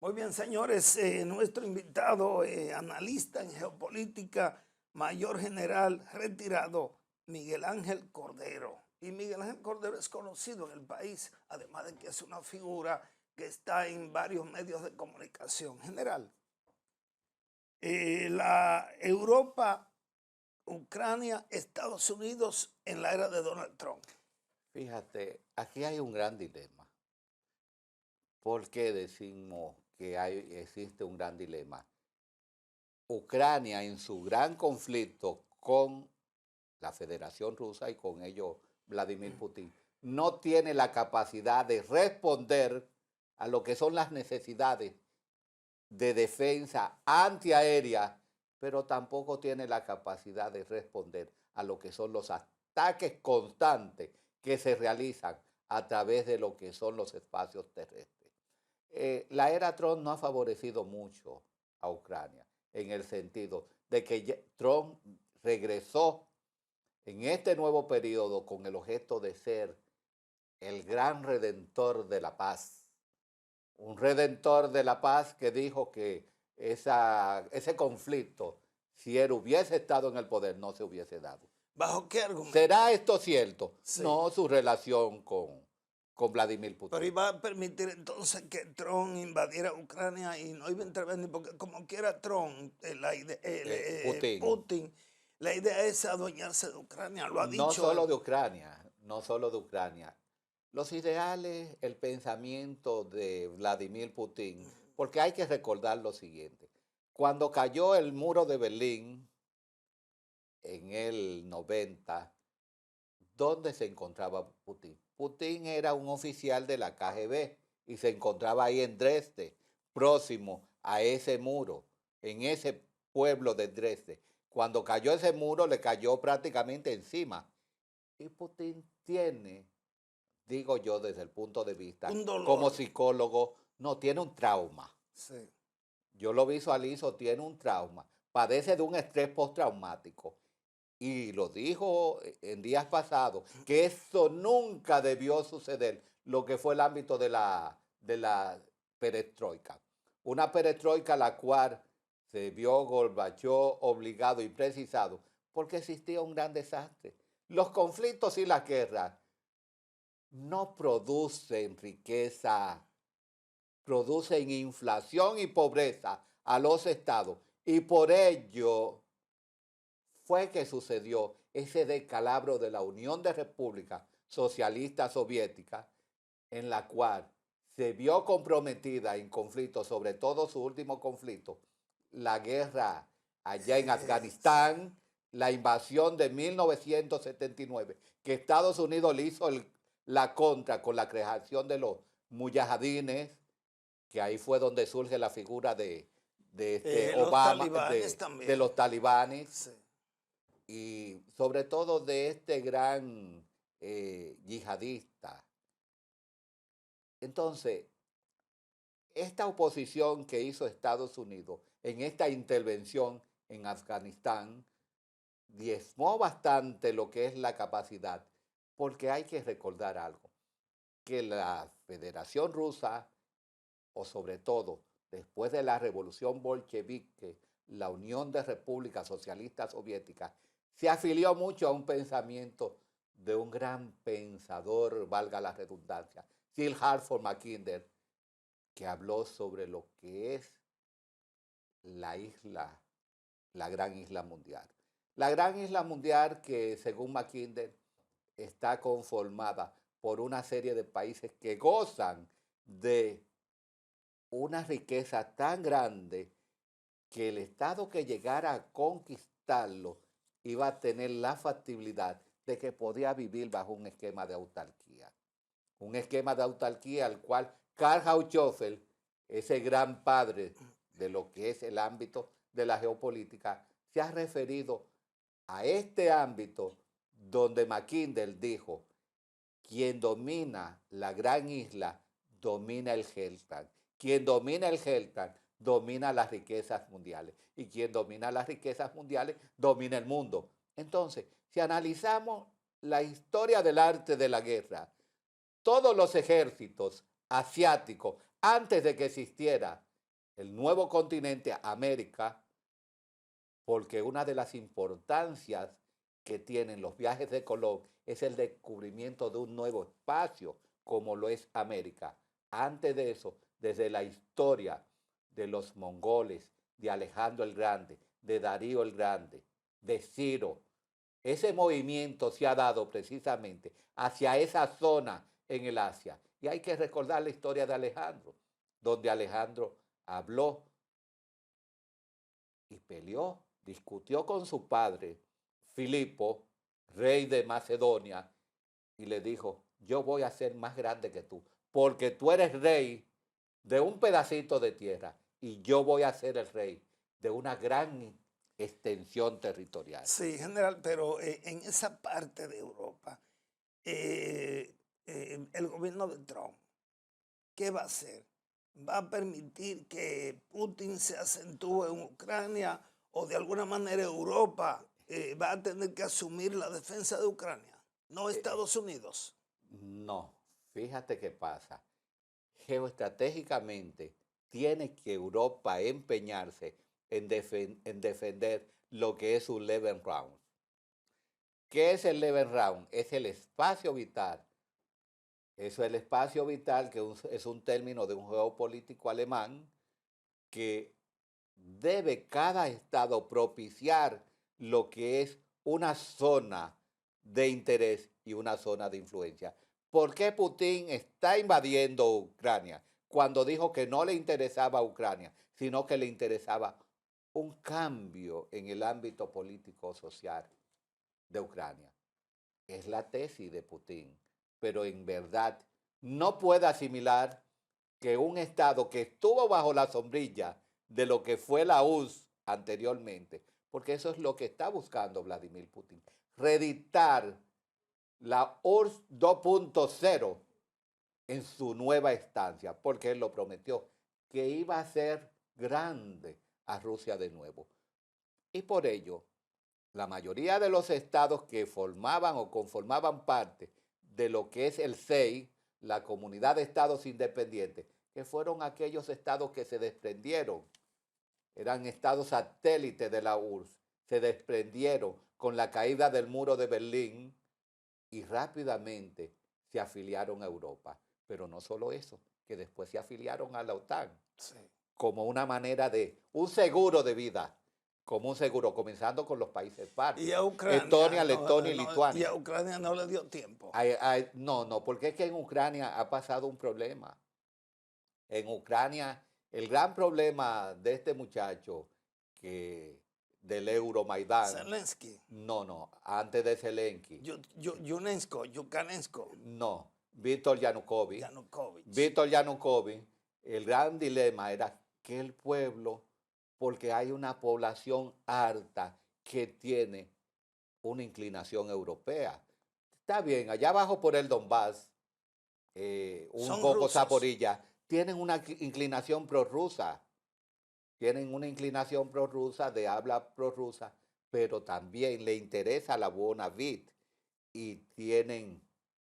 Muy bien, señores, nuestro invitado, analista en geopolítica, mayor general retirado, Miguel Ángel Cordero. Y Miguel Ángel Cordero es conocido en el país, además de que es una figura que está en varios medios de comunicación general. La Europa, Ucrania, Estados Unidos en la era de Donald Trump. Fíjate, aquí hay un gran dilema. ¿Por qué decimos que existe un gran dilema? Ucrania en su gran conflicto con la Federación Rusa y con ello Vladimir Putin no tiene la capacidad de responder a lo que son las necesidades de defensa antiaérea, pero tampoco tiene la capacidad de responder a lo que son los ataques constantes que se realizan a través de lo que son los espacios terrestres. La era Trump no ha favorecido mucho a Ucrania en el sentido de que Trump regresó en este nuevo periodo con el objeto de ser el gran redentor de la paz. Un redentor de la paz que dijo que ese conflicto, si él hubiese estado en el poder, no se hubiese dado. ¿Bajo qué argumento? ¿Será esto cierto? Sí. No, su relación con Vladimir Putin. Pero iba a permitir entonces que Trump invadiera Ucrania y no iba a intervenir, porque como quiera Trump, Putin, la idea es adueñarse de Ucrania, lo ha dicho. No solo de Ucrania, no solo de Ucrania. Los ideales, el pensamiento de Vladimir Putin, porque hay que recordar lo siguiente. Cuando cayó el muro de Berlín en el 90, ¿dónde se encontraba Putin? Putin era un oficial de la KGB y se encontraba ahí en Dresde, próximo a ese muro, en ese pueblo de Dresde. Cuando cayó ese muro, le cayó prácticamente encima. Y Putin tiene, digo yo desde el punto de vista como psicólogo, no, tiene un trauma. Sí. Yo lo visualizo, tiene un trauma, padece de un estrés postraumático. Y lo dijo en días pasados, que eso nunca debió suceder, lo que fue el ámbito de la perestroika. Una perestroika la cual se vio Gorbachov obligado y precisado porque existía un gran desastre. Los conflictos y las guerras no producen riqueza, producen inflación y pobreza a los estados. Y por ello fue que sucedió ese descalabro de la Unión de Repúblicas Socialistas Soviéticas, en la cual se vio comprometida en conflicto, sobre todo su último conflicto, la guerra allá en Afganistán, la invasión de 1979, que Estados Unidos le hizo la contra con la creación de los mujahidines, que ahí fue donde surge la figura de Obama, de los talibanes. Sí. Y sobre todo de este gran yihadista. Entonces, esta oposición que hizo Estados Unidos en esta intervención en Afganistán diezmó bastante lo que es la capacidad, porque hay que recordar algo, que la Federación Rusa, o sobre todo después de la Revolución Bolchevique, la Unión de Repúblicas Socialistas Soviéticas, se afilió mucho a un pensamiento de un gran pensador, valga la redundancia, Sir Hartford Mackinder, que habló sobre lo que es la isla, la gran isla mundial. La gran isla mundial que, según Mackinder, está conformada por una serie de países que gozan de una riqueza tan grande que el Estado que llegara a conquistarlo iba a tener la factibilidad de que podía vivir bajo un esquema de autarquía. Un esquema de autarquía al cual Karl Haushofer, ese gran padre de lo que es el ámbito de la geopolítica, se ha referido a este ámbito donde Mackinder dijo: quien domina la gran isla domina el Heltan. Quien domina el Heltan domina las riquezas mundiales. Y quien domina las riquezas mundiales domina el mundo. Entonces, si analizamos la historia del arte de la guerra, todos los ejércitos asiáticos, antes de que existiera el nuevo continente América, porque una de las importancias que tienen los viajes de Colón es el descubrimiento de un nuevo espacio, como lo es América. Antes de eso, desde la historia de los mongoles, de Alejandro el Grande, de Darío el Grande, de Ciro, ese movimiento se ha dado precisamente hacia esa zona en el Asia. Y hay que recordar la historia de Alejandro, donde Alejandro habló y peleó, discutió con su padre, Filipo, rey de Macedonia, y le dijo, yo voy a ser más grande que tú, porque tú eres rey de un pedacito de tierra y yo voy a ser el rey de una gran extensión territorial. Sí, general, pero en esa parte de Europa, el gobierno de Trump, ¿qué va a hacer? ¿Va a permitir que Putin se acentúe en Ucrania o de alguna manera Europa va a tener que asumir la defensa de Ucrania? No Estados Unidos. No, fíjate qué pasa. Geoestratégicamente tiene que Europa empeñarse en defender lo que es un Leven Round. ¿Qué es el Leven Round? Es el espacio vital. Eso es el espacio vital, que es un término de un geopolítico alemán, que debe cada estado propiciar lo que es una zona de interés y una zona de influencia. ¿Por qué Putin está invadiendo Ucrania? Cuando dijo que no le interesaba Ucrania, sino que le interesaba un cambio en el ámbito político-social de Ucrania. Es la tesis de Putin, pero en verdad no puede asimilar que un Estado que estuvo bajo la sombrilla de lo que fue la URSS anteriormente, porque eso es lo que está buscando Vladimir Putin, reeditar la URSS 2.0 en su nueva estancia, porque él lo prometió, que iba a ser grande a Rusia de nuevo. Y por ello, la mayoría de los estados que formaban o conformaban parte de lo que es el CEI, la Comunidad de Estados Independientes, que fueron aquellos estados que se desprendieron, eran estados satélites de la URSS, se desprendieron con la caída del muro de Berlín y rápidamente se afiliaron a Europa. Pero no solo eso, que después se afiliaron a la OTAN, Sí. como una manera de un seguro de vida, como un seguro, comenzando con los países Y bálticos, a Ucrania, Estonia, Letonia y y Lituania. a Ucrania no le dio tiempo. No, porque es que en Ucrania ha pasado un problema. En Ucrania, el gran problema de este muchacho del Euromaidán, Zelensky, no, antes de Zelensky, Yukanenko, no, Víctor Yanukovych. Yanukovych. Víctor Yanukovych, el gran dilema era que el pueblo, porque hay una población harta que tiene una inclinación europea. Está bien, allá abajo por el Donbass, un Son poco rusos. Zaporilla, tienen una inclinación prorrusa, tienen una inclinación prorrusa, de habla prorrusa, pero también le interesa la buena vid y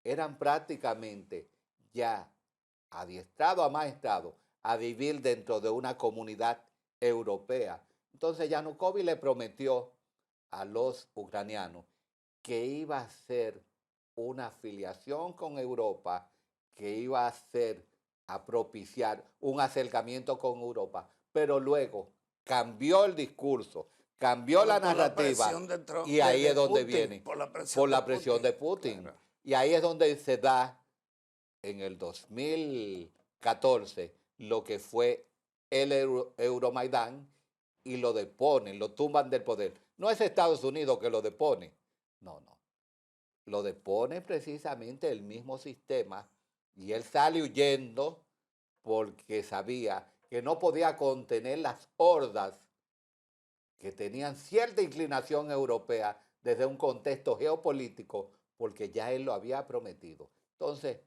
eran prácticamente ya adiestrados, amaestrados a vivir dentro de una comunidad europea. Entonces Yanukovych le prometió a los ucranianos que iba a ser una afiliación con Europa, que iba a propiciar un acercamiento con Europa, pero luego cambió el discurso, cambió la Por la narrativa presión de Trump, y ahí es donde Putin, viene, por la presión por de la presión de Putin. Claro. Y ahí es donde se da en el 2014 lo que fue el Euromaidán y lo deponen, lo tumban del poder. No es Estados Unidos que lo depone, no. Lo depone precisamente el mismo sistema y él sale huyendo porque sabía que no podía contener las hordas que tenían cierta inclinación europea desde un contexto geopolítico, porque ya él lo había prometido. Entonces,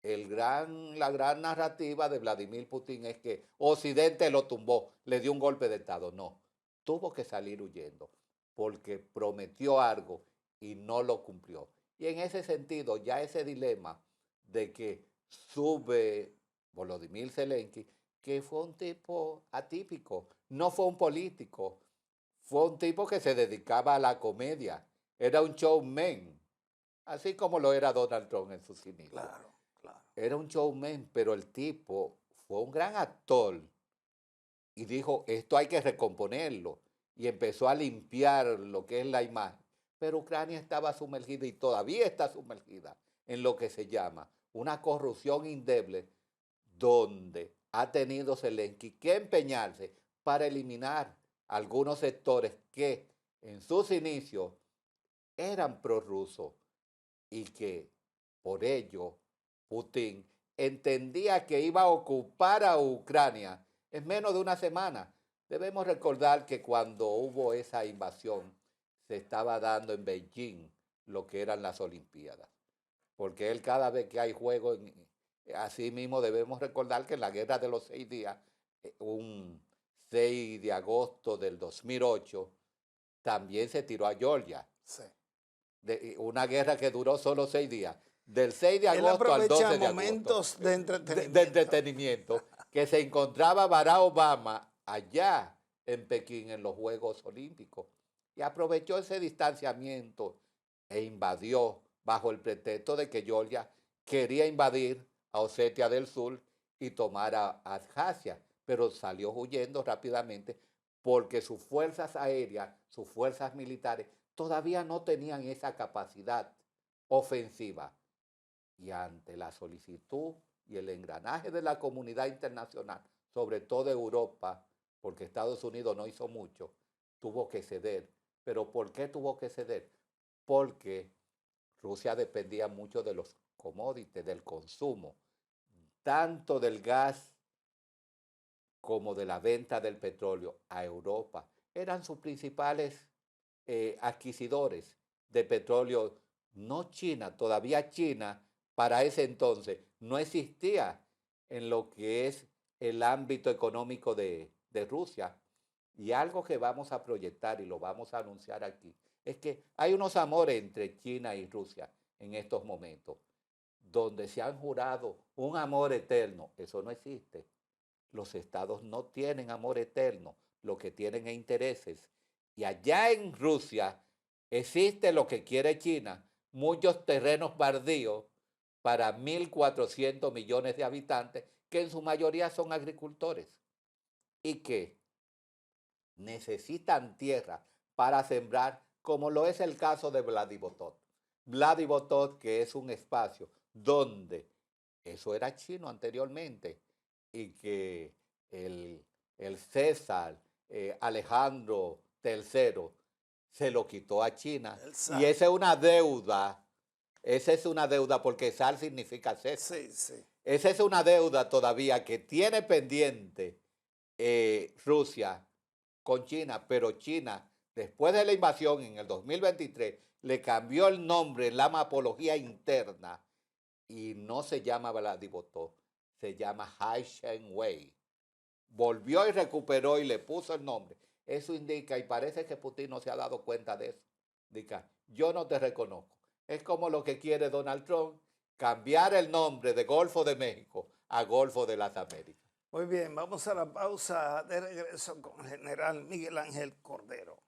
la gran narrativa de Vladimir Putin es que Occidente lo tumbó, le dio un golpe de Estado. No, tuvo que salir huyendo, porque prometió algo y no lo cumplió. Y en ese sentido, ya ese dilema de que sube Volodymyr Zelensky, que fue un tipo atípico, no fue un político, fue un tipo que se dedicaba a la comedia, era un showman, así como lo era Donald Trump en sus inicios. Claro, claro. Era un showman, pero el tipo fue un gran actor y dijo, esto hay que recomponerlo. Y empezó a limpiar lo que es la imagen. Pero Ucrania estaba sumergida y todavía está sumergida en lo que se llama una corrupción indeble, donde ha tenido Zelensky que empeñarse para eliminar algunos sectores que en sus inicios eran prorrusos y que por ello Putin entendía que iba a ocupar a Ucrania en menos de una semana. Debemos recordar que cuando hubo esa invasión se estaba dando en Beijing lo que eran las Olimpiadas, porque él cada vez que hay juegos, así mismo debemos recordar que en la Guerra de los 6 días, un 6 de agosto del 2008, también se tiró a Georgia. Sí. Una guerra que duró solo 6 días, del 6 de Él agosto al 12 aprovecha de agosto. momentos de entretenimiento. De entretenimiento, que se encontraba Barack Obama allá en Pekín en los Juegos Olímpicos y aprovechó ese distanciamiento e invadió bajo el pretexto de que Georgia quería invadir a Osetia del Sur y tomar a Abjasia, pero salió huyendo rápidamente porque sus fuerzas aéreas, sus fuerzas militares todavía no tenían esa capacidad ofensiva. Y ante la solicitud y el engranaje de la comunidad internacional, sobre todo Europa, porque Estados Unidos no hizo mucho, tuvo que ceder. ¿Pero por qué tuvo que ceder? Porque Rusia dependía mucho de los commodities, del consumo, tanto del gas como de la venta del petróleo a Europa. Eran sus principales adquisidores de petróleo, no China, todavía China para ese entonces no existía en lo que es el ámbito económico de Rusia. Y algo que vamos a proyectar y lo vamos a anunciar aquí, es que hay unos amores entre China y Rusia en estos momentos, donde se han jurado un amor eterno. Eso no existe. Los estados no tienen amor eterno, lo que tienen es intereses. Y allá en Rusia existe lo que quiere China, muchos terrenos baldíos para 1.400 millones de habitantes, que en su mayoría son agricultores y que necesitan tierra para sembrar, como lo es el caso de Vladivostok. Vladivostok, que es un espacio donde eso era chino anteriormente y que el César Alejandro III se lo quitó a China. Y esa es una deuda porque zar significa César. Sí, sí. Esa es una deuda todavía que tiene pendiente Rusia con China, pero China, después de la invasión en el 2023, le cambió el nombre en la mapología interna y no se llama Vladivostok, se llama Hai-Sheng-Wei. Volvió y recuperó y le puso el nombre. Eso indica, y parece que Putin no se ha dado cuenta de eso, indica, yo no te reconozco. Es como lo que quiere Donald Trump, cambiar el nombre de Golfo de México a Golfo de las Américas. Muy bien, vamos a la pausa. De regreso con el general Miguel Ángel Cordero.